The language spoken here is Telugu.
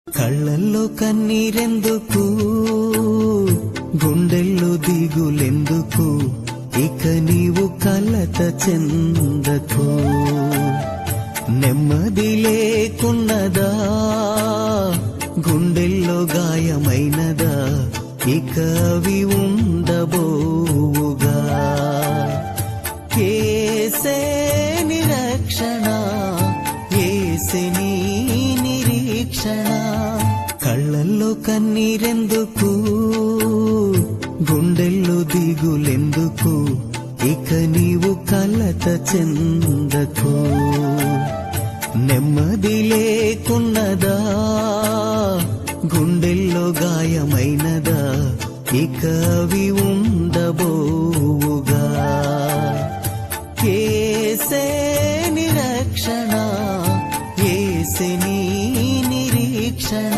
కళ్ళల్లో కన్నీరెందుకు, గుండెల్లో దిగులెందుకు, ఇక నీవు కలత చెందకు. నెమ్మది లేకున్నదా, గుండెల్లో గాయమైనదా, ఇక అవి ఉండబోవుగా. యేసే నిరక్షణ, యేసే నీ నిరీక్షణ. కళ్ళల్లో కన్నీరెందుకు, గుండెల్లో దిగులెందుకు, ఇక నీవు కలత చెందకు. నెమ్మది లేకున్నదా, గుండెల్లో గాయమైనదా, ఇక అవి ఉండబోవుగా. యేసే నిరక్షణ, యేసే నీ నిరీక్షణ.